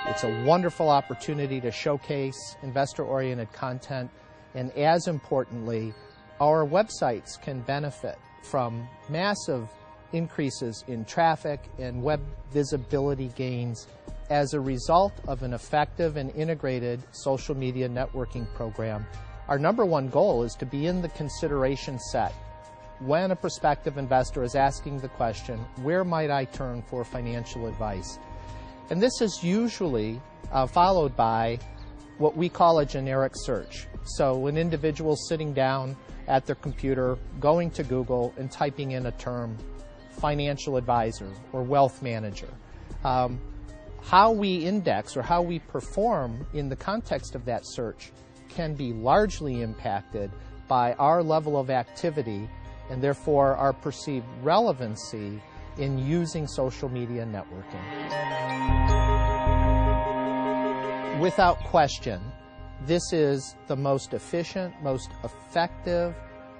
It's a wonderful opportunity to showcase investor-oriented content, and as importantly, our websites can benefit from massive increases in traffic and web visibility gains as a result of an effective and integrated social media networking program. Our number one goal is to be in the consideration set when a prospective investor is asking the question, where might I turn for financial advice? And this is usually followed by what we call a generic search. So an individual sitting down at their computer, going to Google and typing in a term, financial advisor or wealth manager. How we index or how we perform in the context of that search can be largely impacted by our level of activity and therefore our perceived relevancy in using social media networking. Without question, this is the most efficient, most effective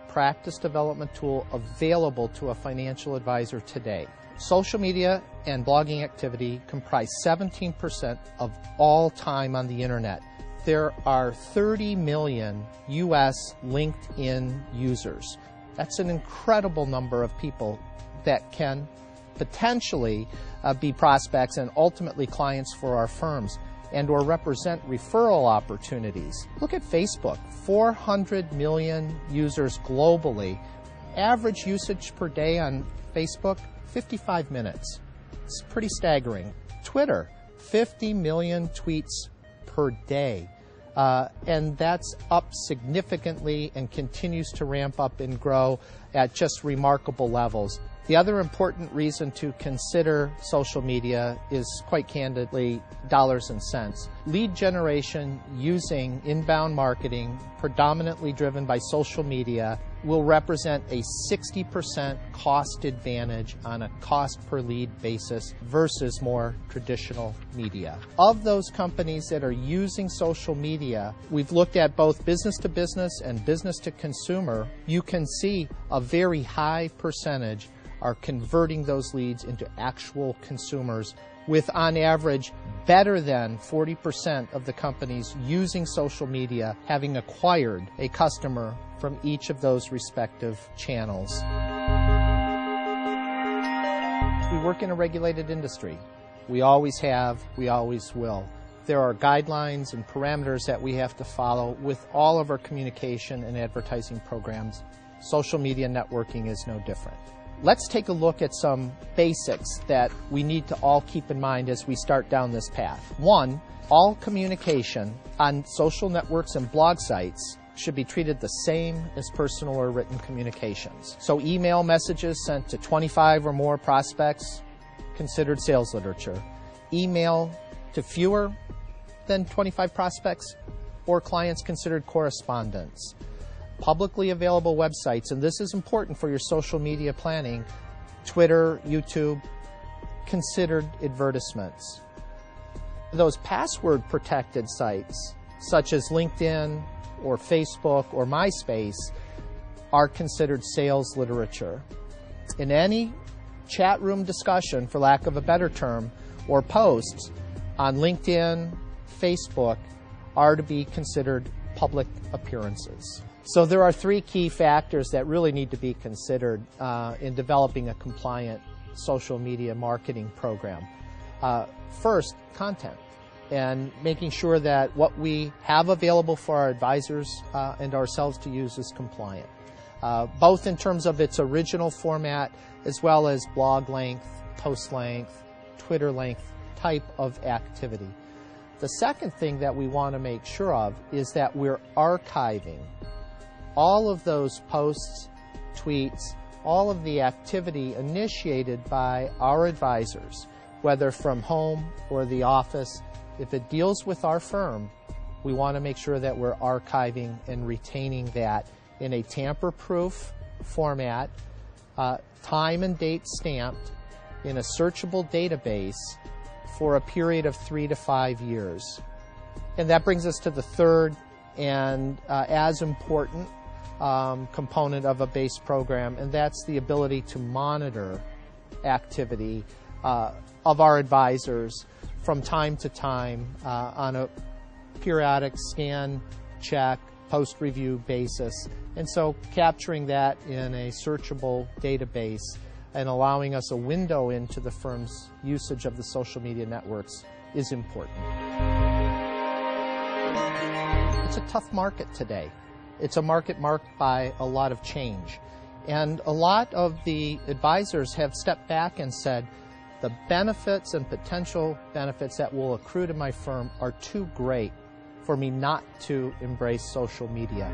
practice development tool available to a financial advisor today. Social media and blogging activity comprise 17% of all time on the internet. There are 30 million US LinkedIn users. That's an incredible number of people that can potentially be prospects and ultimately clients for our firms and or represent referral opportunities. Look at Facebook, 400 million users globally. Average usage per day on Facebook, 55 minutes. It's pretty staggering. Twitter, 50 million tweets per day. And that's up significantly and continues to ramp up and grow at just remarkable levels. The other important reason to consider social media is, quite candidly, dollars and cents. Lead generation using inbound marketing, predominantly driven by social media, will represent a 60% cost advantage on a cost per lead basis versus more traditional media. Of those companies that are using social media, we've looked at both business to business and business to consumer. You can see a very high percentage are converting those leads into actual consumers, with on average better than 40% of the companies using social media having acquired a customer from each of those respective channels. We work in a regulated industry. We always have, we always will. There are guidelines and parameters that we have to follow with all of our communication and advertising programs. Social media networking is no different. Let's take a look at some basics that we need to all keep in mind as we start down this path. One, all communication on social networks and blog sites should be treated the same as personal or written communications. So email messages sent to 25 or more prospects, considered sales literature. Email to fewer than 25 prospects or clients, considered correspondence. Publicly available websites, and this is important for your social media planning, Twitter, YouTube, considered advertisements. Those password protected sites, such as LinkedIn or Facebook or MySpace, are considered sales literature. In any chat room discussion, for lack of a better term, or posts on LinkedIn, Facebook, are to be considered public appearances. So there are three key factors that really need to be considered in developing a compliant social media marketing program. First, content, and making sure that what we have available for our advisors and ourselves to use is compliant, both in terms of its original format as well as blog length, post length, Twitter length type of activity. The second thing that we want to make sure of is that we're archiving all of those posts, tweets, all of the activity initiated by our advisors, whether from home or the office. If it deals with our firm, we want to make sure that we're archiving and retaining that in a tamper-proof format, time and date stamped, in a searchable database for a period of 3 to 5 years. And that brings us to the third and as important component of a base program, and that's the ability to monitor activity of our advisors from time to time on a periodic scan, check, post-review basis. And so capturing that in a searchable database and allowing us a window into the firm's usage of the social media networks is important. It's a tough market today. It's a market marked by a lot of change. And a lot of the advisors have stepped back and said, the benefits and potential benefits that will accrue to my firm are too great for me not to embrace social media.